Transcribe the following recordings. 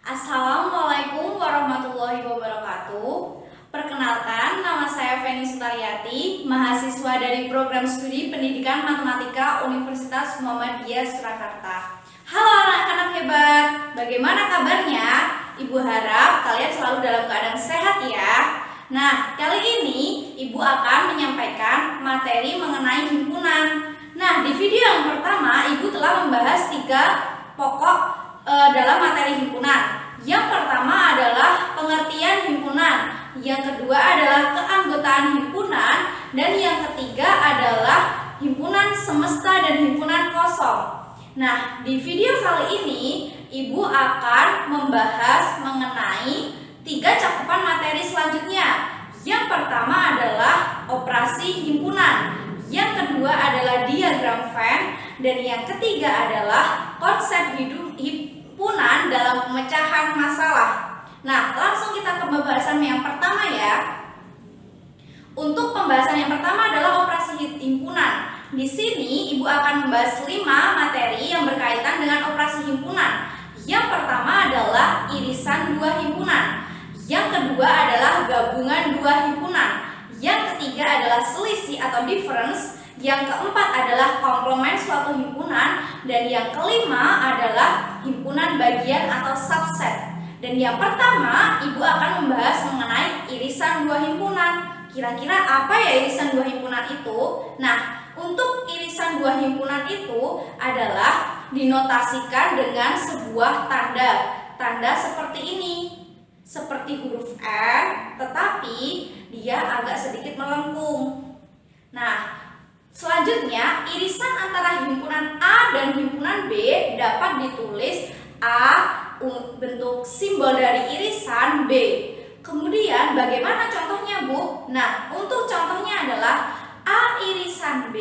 Assalamualaikum warahmatullahi wabarakatuh. Perkenalkan, nama saya Feni Sutariati, mahasiswa dari Program Studi Pendidikan Matematika Universitas Muhammadiyah Surakarta. Halo anak-anak hebat, bagaimana kabarnya? Ibu harap kalian selalu dalam keadaan sehat ya. Nah, kali ini Ibu akan menyampaikan materi mengenai himpunan. Nah, di video yang pertama Ibu telah membahas 3 pokok dalam materi himpunan. Yang pertama adalah pengertian himpunan, yang kedua adalah keanggotaan himpunan, dan yang ketiga adalah himpunan semesta dan himpunan kosong. Nah, di video kali ini Ibu akan membahas mengenai 3 cakupan materi selanjutnya. Yang pertama adalah operasi himpunan, yang kedua adalah diagram Venn, dan yang ketiga adalah konsep himpunan dalam pemecahan masalah. Nah, langsung kita ke pembahasan yang pertama ya. Untuk pembahasan yang pertama adalah operasi himpunan. Di sini Ibu akan membahas 5 materi yang berkaitan dengan operasi himpunan. Yang pertama adalah irisan 2 himpunan. Yang kedua adalah gabungan 2 himpunan. Yang ketiga adalah selisih atau difference. Yang keempat adalah komplement suatu himpunan. Dan yang kelima adalah himpunan bagian atau subset. Dan yang pertama, Ibu akan membahas mengenai irisan 2 himpunan. Kira-kira apa ya irisan 2 himpunan itu? Nah, untuk irisan 2 himpunan itu adalah dinotasikan dengan sebuah tanda. Tanda seperti ini. Seperti huruf N, tetapi dia agak sedikit melengkung. Nah, selanjutnya irisan antara himpunan A dan himpunan B dapat ditulis A bentuk simbol dari irisan B. Kemudian bagaimana contohnya, Bu? Nah, untuk contohnya adalah A irisan B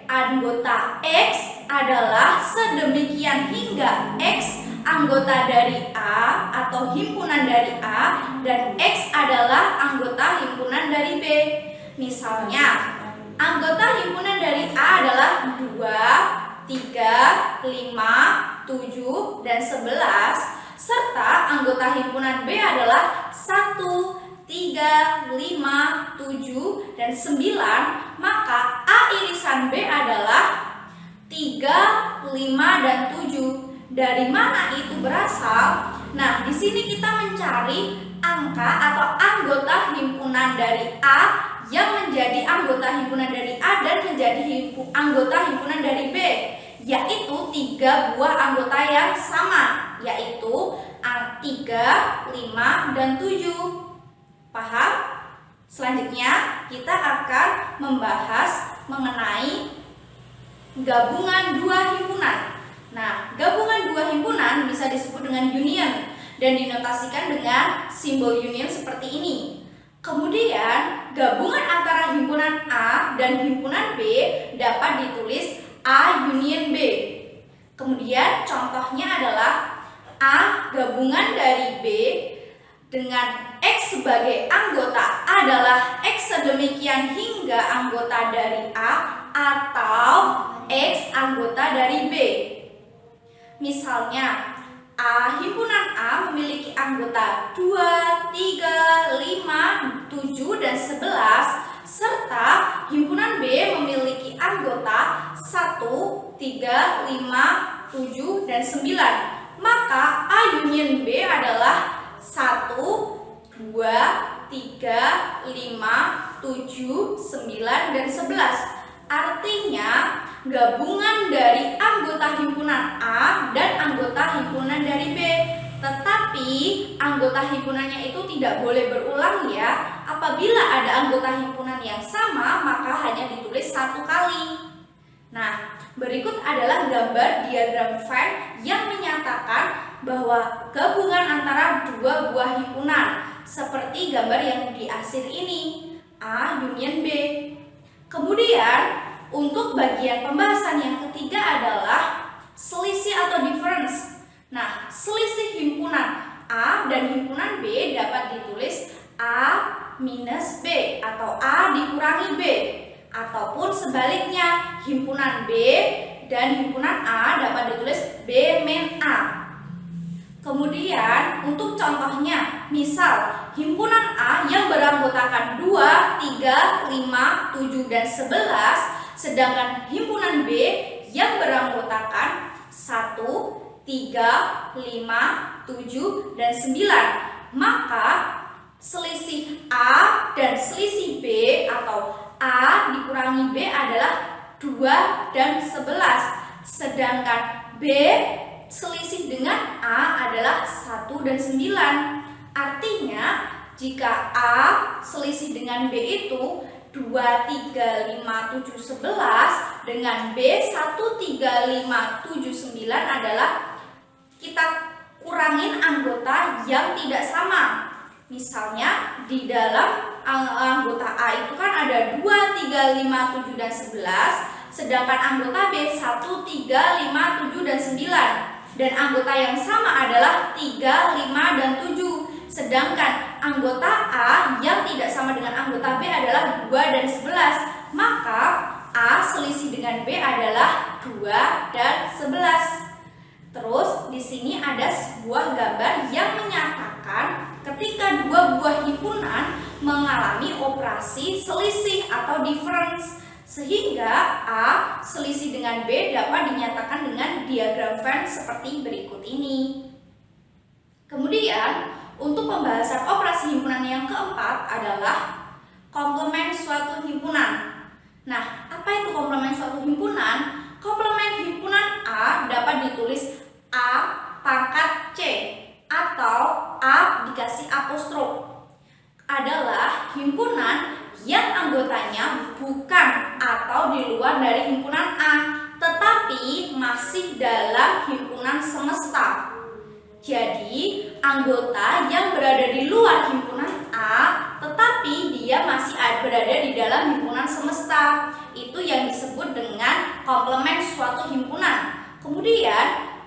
anggota X adalah sedemikian hingga X anggota dari A atau himpunan dari A, dan X adalah anggota himpunan dari B. Misalnya, anggota himpunan dari A adalah 2, 3, 5, 7, dan 11, serta anggota himpunan B adalah 1, 3, 5, 7, dan 9, maka A irisan B adalah 3, 5, dan 7. Dari mana itu berasal? Nah, di sini kita mencari angka atau anggota himpunan dari A yang menjadi anggota himpunan dari A dan menjadi anggota himpunan dari B, yaitu 3 buah anggota yang sama, yaitu 3, 5, dan 7. Paham? Selanjutnya kita akan membahas mengenai gabungan 2 himpunan. Nah, gabungan 2 himpunan bisa disebut dengan union dan dinotasikan dengan simbol union seperti ini. Kemudian, gabungan antara himpunan A dan himpunan B dapat ditulis A union B. Kemudian, contohnya adalah A gabungan dari B dengan X sebagai anggota adalah X sedemikian hingga anggota dari A atau X anggota dari B. Misalnya, himpunan A memiliki anggota 2, 3, 5, 7, dan 11, serta himpunan B memiliki anggota 1, 3, 5, 7, dan 9. Maka A union B adalah 1, 2, 3, 5, 7, 9, dan 11. Artinya, gabungan dari anggota himpunan A dan anggota himpunan dari B. Tetapi anggota himpunannya itu tidak boleh berulang ya. Apabila ada anggota himpunan yang sama, maka hanya ditulis 1 kali. Nah, berikut adalah gambar diagram Venn yang menyatakan bahwa gabungan antara 2 buah himpunan, seperti gambar yang di akhir ini, A union B. Kemudian, untuk bagian pembahasan yang ketiga adalah selisih atau difference. Nah, selisih himpunan A dan himpunan B dapat ditulis A minus B atau A dikurangi B, ataupun sebaliknya, himpunan B dan himpunan A dapat ditulis B min A. Kemudian untuk contohnya, misal himpunan A yang beranggotakan 2, 3, 5, 7, dan 11, sedangkan himpunan B yang beranggotakan 1, 3, 5, 7, dan 9. Maka selisih A dan selisih B atau A dikurangi B adalah 2 dan 11. Sedangkan B selisih dengan A adalah 1 dan 9. Artinya jika A selisih dengan B itu 2, 3, 5, 7, 11 dengan B 1, 3, 5, 7, 9 adalah kita kurangin anggota yang tidak sama. Misalnya di dalam anggota A itu kan ada 2, 3, 5, 7, dan 11. Sedangkan anggota B 1, 3, 5, 7, dan 9. Dan anggota yang sama adalah 3, 5, dan 7. Sedangkan anggota A yang tidak sama dengan anggota B adalah 2 dan 11. Maka A selisih dengan B adalah 2 dan 11. Terus di sini ada sebuah gambar yang menyatakan ketika dua buah himpunan mengalami operasi selisih atau difference, sehingga A selisih dengan B dapat dinyatakan dengan diagram Venn seperti berikut ini. Kemudian untuk pembahasan operasi himpunan yang keempat adalah komplement suatu himpunan. Nah, apa itu komplement suatu himpunan? Komplement himpunan A dapat ditulis A pangkat C atau A dikasih apostrof. Adalah himpunan yang anggotanya bukan atau di luar dari himpunan A, tetapi masih dalam himpunan semesta. Jadi, anggota yang berada di luar himpunan A, tetapi dia masih berada di dalam himpunan semesta. Itu yang disebut dengan komplement suatu himpunan. Kemudian,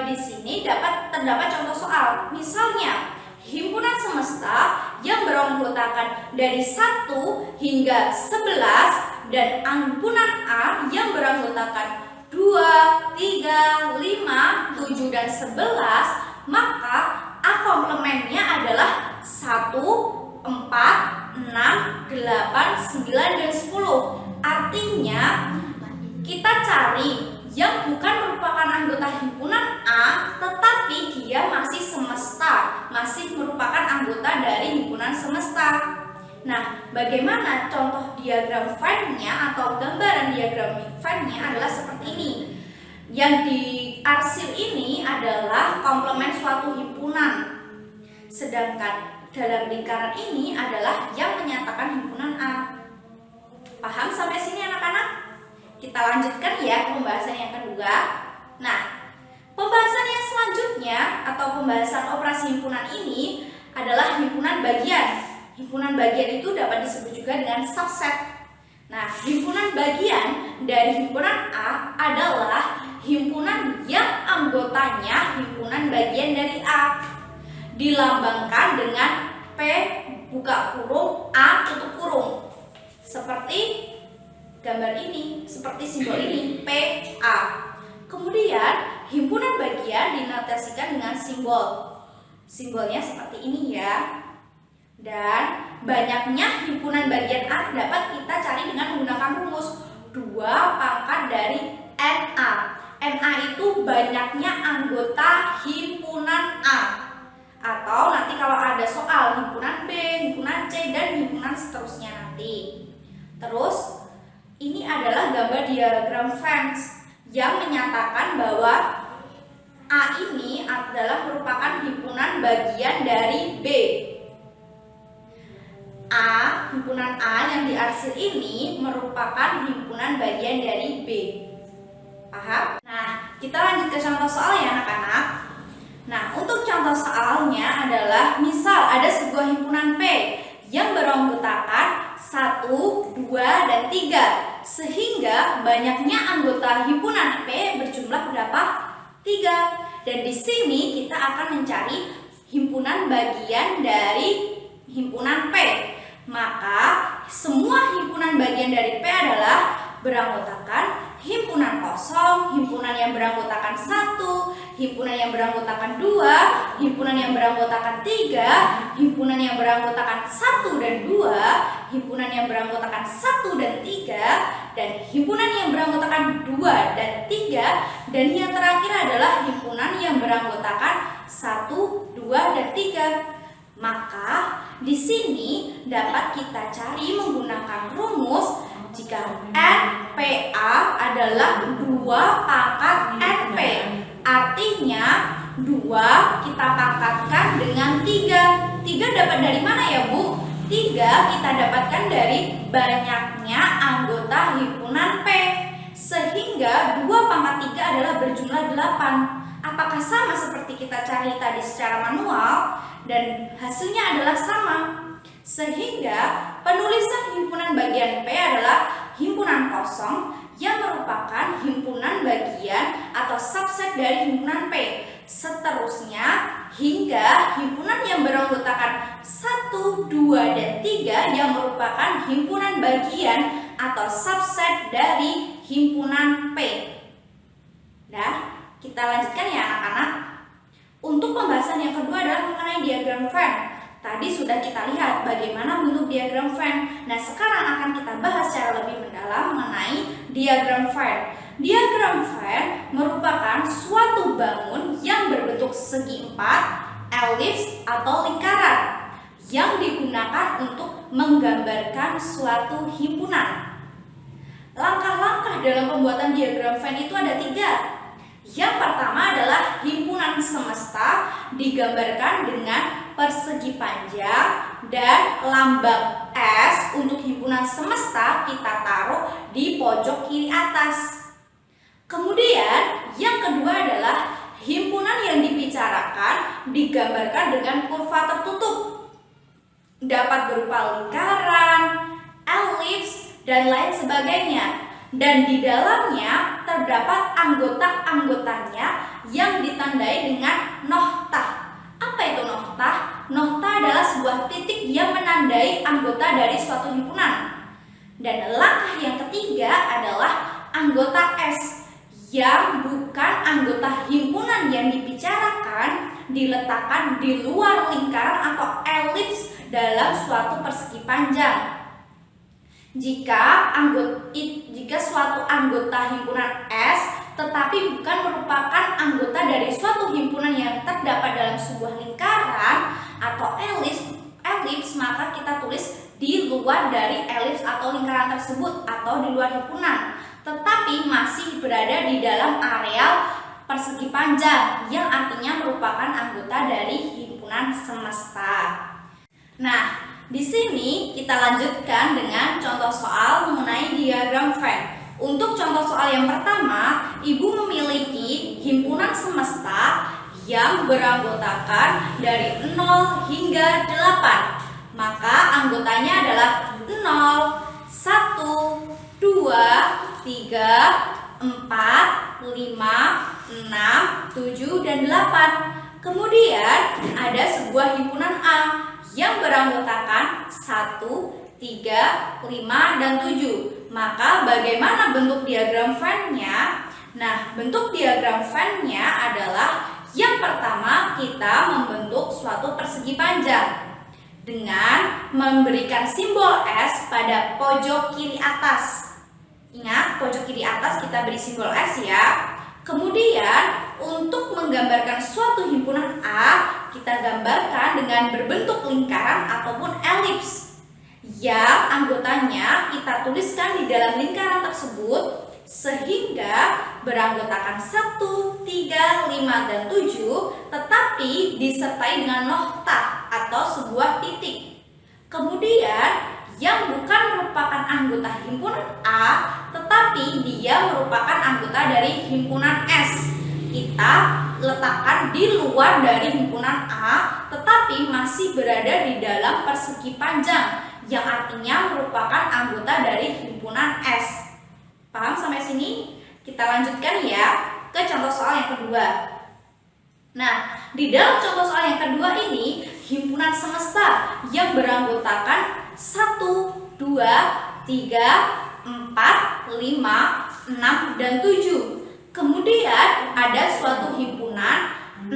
di sini terdapat contoh soal. Misalnya, himpunan semesta yang beranggotakan dari 1 hingga 11 dan himpunan A yang beranggotakan 2, 3, 5, 7, dan 11, maka A komplementnya adalah 1, 4, 6, 8, 9, dan 10. Artinya kita cari yang bukan merupakan anggota himpunan A, tetapi dia masih semesta, masih merupakan anggota dari himpunan semesta. Nah, bagaimana contoh diagram Venn-nya atau gambaran diagram Venn-nya adalah seperti ini. Yang diarsir ini adalah komplement suatu himpunan. Sedangkan dalam lingkaran ini adalah yang menyatakan himpunan A. Paham sampai sini anak-anak? Kita lanjutkan ya pembahasan yang kedua. Nah, pembahasan yang selanjutnya atau pembahasan operasi himpunan ini adalah himpunan bagian. Himpunan bagian itu dapat disebut juga dengan subset. Nah, himpunan bagian dari himpunan A adalah himpunan yang anggotanya himpunan bagian dari A. Dilambangkan dengan P buka kurung A tutup kurung. Seperti gambar ini, seperti simbol ini, PA. Kemudian himpunan bagian dinotasikan dengan simbol. Simbolnya seperti ini ya. Dan banyaknya himpunan bagian A dapat kita cari dengan menggunakan rumus 2 pangkat dari NA. NA itu banyaknya anggota himpunan A. Atau nanti kalau ada soal himpunan B, himpunan C, dan himpunan seterusnya nanti. Terus ini adalah gambar diagram Venn yang menyatakan bahwa A ini adalah merupakan himpunan bagian dari B. Himpunan A yang diarsir ini merupakan himpunan bagian dari B. Paham? Nah, kita lanjut ke contoh soal ya anak-anak. Nah, untuk contoh soalnya adalah misal ada sebuah himpunan P yang beranggotakan 1, 2, dan 3. Sehingga banyaknya anggota himpunan P berjumlah berapa? 3. Dan di sini kita akan mencari himpunan bagian dari himpunan P. Maka semua himpunan bagian dari P adalah beranggotakan himpunan kosong, himpunan yang beranggotakan 1, himpunan yang beranggotakan 2, himpunan yang beranggotakan 3, himpunan yang beranggotakan 1 dan 2, himpunan yang beranggotakan 1 dan 3, dan himpunan yang beranggotakan 2 dan 3, dan yang terakhir adalah himpunan yang beranggotakan 1, 2, dan 3. Maka di sini dapat kita cari menggunakan rumus jika NPA adalah 2 pangkat NP. Artinya 2 kita pangkatkan dengan 3. 3 dapat dari mana ya Bu? 3 kita dapatkan dari banyaknya anggota himpunan P. Sehingga 2 pangkat 3 adalah berjumlah 8. Apakah sama seperti kita cari tadi secara manual? Dan hasilnya adalah sama. Sehingga penulisan himpunan bagian P adalah himpunan kosong yang merupakan himpunan bagian atau subset dari himpunan P. Seterusnya hingga himpunan yang beranggotakan 1, 2, dan 3 yang merupakan himpunan bagian atau subset dari himpunan P. Nah, kita lanjutkan ya anak-anak. Untuk pembahasan yang kedua adalah mengenai diagram Venn. Tadi sudah kita lihat bagaimana bentuk diagram Venn. Nah, sekarang akan kita bahas secara lebih mendalam mengenai diagram Venn. Diagram Venn merupakan suatu bangun yang berbentuk segi empat, elips atau lingkaran yang digunakan untuk menggambarkan suatu himpunan. Langkah-langkah dalam pembuatan diagram Venn itu ada 3. Yang pertama adalah himpunan semesta digambarkan dengan persegi panjang dan lambang S untuk himpunan semesta kita taruh di pojok kiri atas. Kemudian yang kedua adalah himpunan yang dibicarakan digambarkan dengan kurva tertutup. Dapat berupa lingkaran, elips, dan lain sebagainya. Dan di dalamnya terdapat anggota-anggotanya yang ditandai dengan noktah. Apa itu noktah? Noktah adalah sebuah titik yang menandai anggota dari suatu himpunan. Dan langkah yang ketiga adalah anggota S yang bukan anggota himpunan yang dibicarakan, diletakkan di luar lingkaran atau elips dalam suatu persegi panjang. Jika suatu anggota himpunan S tetapi bukan merupakan anggota dari suatu himpunan yang terdapat dalam sebuah lingkaran atau elips, maka kita tulis di luar dari elips atau lingkaran tersebut atau di luar himpunan, tetapi masih berada di dalam areal persegi panjang yang artinya merupakan anggota dari himpunan semesta. Nah, di sini kita lanjutkan dengan contoh soal mengenai diagram Venn. Untuk contoh soal yang pertama, Ibu memiliki himpunan semesta yang beranggotakan dari 0 hingga 8. Maka anggotanya adalah 0, 1, 2, 3, 4, 5, 6, 7, dan 8. Kemudian ada sebuah himpunan A yang beranggotakan 1, 3, 5, dan 7. Maka bagaimana bentuk diagram Venn-nya? Nah, bentuk diagram Venn-nya adalah yang pertama kita membentuk suatu persegi panjang dengan memberikan simbol S pada pojok kiri atas. Ingat, pojok kiri atas kita beri simbol S ya. Kemudian untuk menggambarkan suatu himpunan A, kita gambarkan dengan berbentuk lingkaran ataupun elips yang anggotanya kita tuliskan di dalam lingkaran tersebut sehingga beranggotakan 1, 3, 5, dan 7, tetapi disertai dengan noktah atau sebuah titik. Kemudian yang bukan merupakan anggota himpunan A, tetapi dia merupakan anggota dari himpunan S, kita letakkan di luar dari himpunan A, tetapi masih berada di dalam persegi panjang yang artinya merupakan anggota dari himpunan S. Paham sampai sini? Kita lanjutkan ya ke contoh soal yang kedua. Nah, di dalam contoh soal yang kedua ini himpunan semesta yang beranggotakan 1, 2, 3, 4, 5, 6, dan 7. Kemudian ada suatu himpunan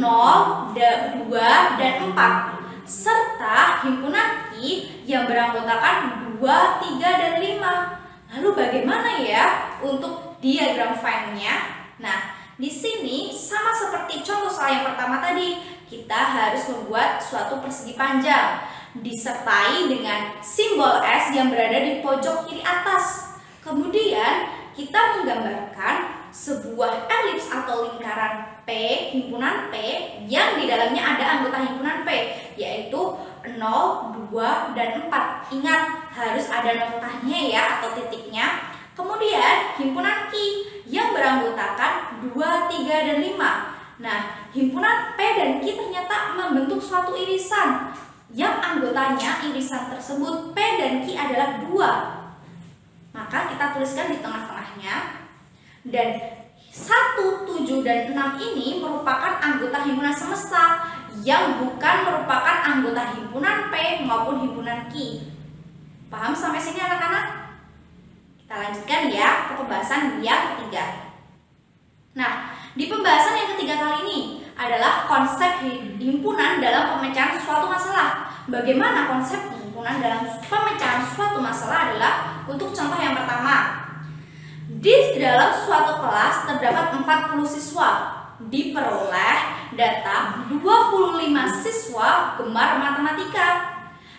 0, 2, dan 4, serta himpunan Ki yang beranggotakan 2, 3, dan 5. Lalu bagaimana ya untuk diagram Venn-nya? Nah, di sini sama seperti contoh soal yang pertama tadi, kita harus membuat suatu persegi panjang disertai dengan simbol S yang berada di pojok kiri atas. Kemudian kita menggambarkan sebuah elips atau lingkaran P, himpunan P, yang di dalamnya ada anggota himpunan P, yaitu 0, 2, dan 4. Ingat, harus ada notanya ya atau titiknya. Kemudian himpunan Q yang beranggotakan 2, 3, dan 5. Nah, himpunan P dan Q ternyata membentuk suatu irisan yang anggotanya irisan tersebut P dan Q adalah 2. Maka kita tuliskan di tengah-tengahnya. Dan 1, 7, dan 6 ini merupakan anggota himpunan semesta yang bukan merupakan anggota himpunan P maupun himpunan Q. Paham sampai sini anak-anak? Kita lanjutkan ya ke pembahasan yang ketiga. Nah, di pembahasan yang ketiga kali ini adalah konsep himpunan dalam pemecahan suatu masalah. Bagaimana konsep himpunan dalam pemecahan suatu masalah adalah untuk contoh yang pertama. Di dalam suatu kelas terdapat 40 siswa. Diperoleh data 25 siswa gemar matematika,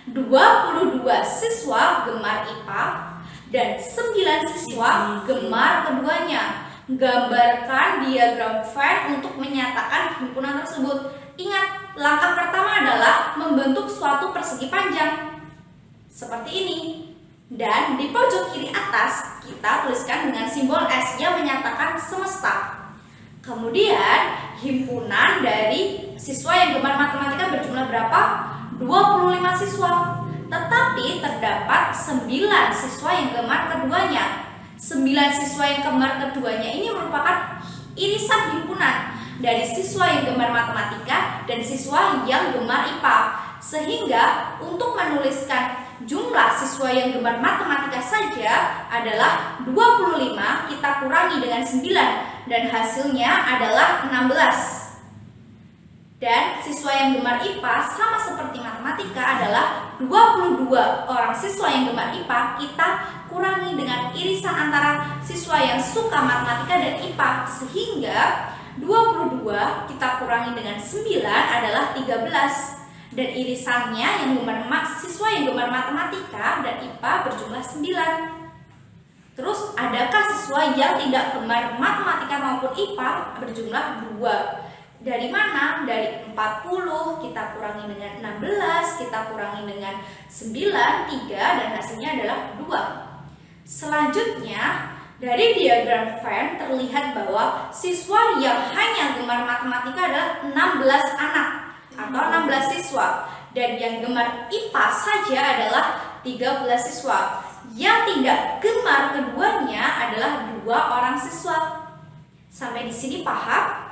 22 siswa gemar IPA, dan 9 siswa gemar keduanya. Gambarkan diagram Venn untuk menyatakan himpunan tersebut. Ingat, langkah pertama adalah membentuk suatu persegi panjang seperti ini. Dan di pojok kiri atas kita tuliskan dengan simbol S yang menyatakan semesta. Kemudian himpunan dari siswa yang gemar matematika berjumlah berapa? 25 siswa. Tetapi terdapat 9 siswa yang gemar keduanya. 9 siswa yang gemar keduanya ini merupakan irisan himpunan dari siswa yang gemar matematika dan siswa yang gemar IPA. Sehingga untuk menuliskan jumlah siswa yang gemar matematika saja adalah 25, kita kurangi dengan 9 dan hasilnya adalah 16. Dan siswa yang gemar IPA sama seperti matematika adalah 22 orang siswa yang gemar IPA, kita kurangi dengan irisan antara siswa yang suka matematika dan IPA, sehingga 22 kita kurangi dengan 9 adalah 13. Dan irisannya yang siswa yang gemar matematika dan IPA berjumlah 9. Terus adakah siswa yang tidak gemar matematika maupun IPA berjumlah 2? Dari mana? Dari 40 kita kurangi dengan 16, kita kurangi dengan 9, 3, dan hasilnya adalah 2. Selanjutnya, dari diagram Venn terlihat bahwa siswa yang hanya gemar matematika adalah 16 anak atau 16 siswa, dan yang gemar IPA saja adalah 13 siswa. Yang tidak gemar keduanya adalah 2 orang siswa. Sampai di sini paham?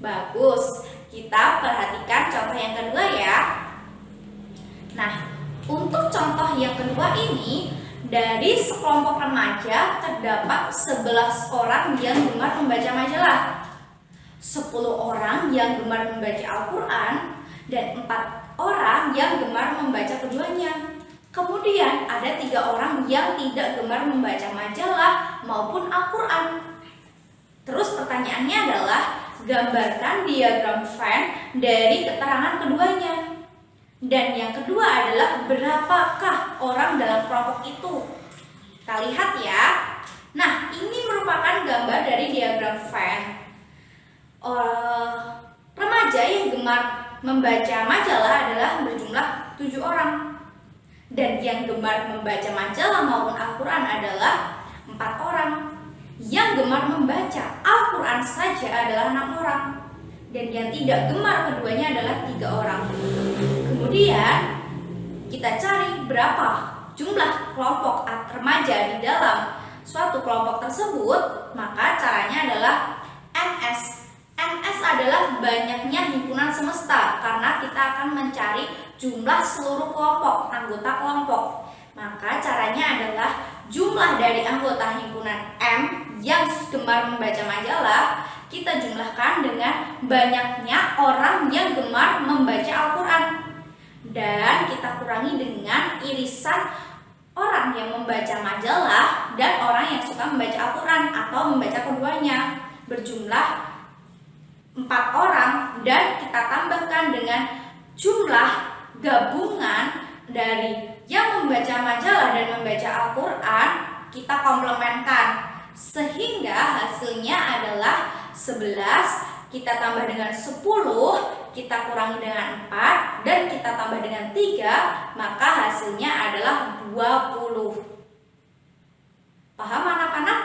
Bagus. Kita perhatikan contoh yang kedua ya. Nah, untuk contoh yang kedua ini, dari sekelompok remaja terdapat 11 orang yang gemar membaca majalah, 10 orang yang gemar membaca Al-Quran, dan 4 orang yang gemar membaca keduanya. Kemudian ada 3 orang yang tidak gemar membaca majalah maupun Al-Quran. Terus pertanyaannya adalah, gambarkan diagram Venn dari keterangan keduanya. Dan yang kedua adalah, berapakah orang dalam kelompok itu? Kita lihat ya. Nah, ini merupakan gambar dari diagram Venn. Remaja yang gemar membaca majalah adalah berjumlah 7 orang. Dan yang gemar membaca majalah maupun Al-Quran adalah 4 orang. Yang gemar membaca Al-Quran saja adalah 6 orang. Dan yang tidak gemar keduanya adalah 3 orang. Kemudian kita cari berapa jumlah kelompok remaja di dalam suatu kelompok tersebut. Maka caranya adalah NS. NS adalah banyaknya himpunan semesta, karena kita akan mencari jumlah seluruh kelompok, anggota kelompok. Maka caranya adalah jumlah dari anggota himpunan M yang gemar membaca majalah kita jumlahkan dengan banyaknya orang yang gemar membaca Al-Quran. Dan kita kurangi dengan irisan orang yang membaca majalah dan orang yang suka membaca Al-Quran atau membaca keduanya. Berjumlah 4 orang, dan kita tambahkan dengan jumlah gabungan dari yang membaca majalah dan membaca Al-Quran, kita komplementkan sehingga hasilnya adalah 11. Kita tambah dengan 10, kita kurangi dengan 4, dan kita tambah dengan 3, maka hasilnya adalah 20. Paham anak-anak?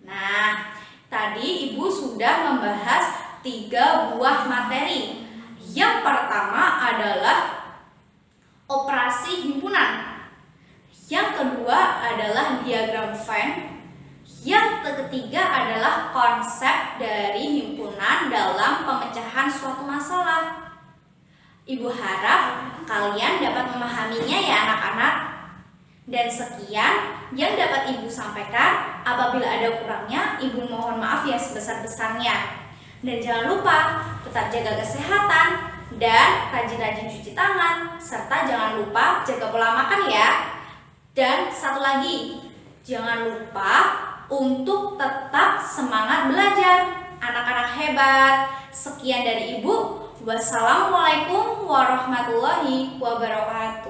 Nah, tadi Ibu sudah membahas 3 buah materi. Yang pertama adalah operasi himpunan. Yang kedua adalah diagram Venn. Yang ketiga adalah konsep dari himpunan dalam pemecahan suatu masalah. Ibu harap kalian dapat memahaminya ya anak-anak. Dan sekian yang dapat Ibu sampaikan. Apabila ada kurangnya, Ibu mohon maaf ya sebesar-besarnya. Dan jangan lupa tetap jaga kesehatan dan rajin-rajin cuci tangan, serta jangan lupa jaga pola makan ya. Dan satu lagi, jangan lupa untuk tetap semangat belajar. Anak-anak hebat. Sekian dari Ibu. Wassalamualaikum warahmatullahi wabarakatuh.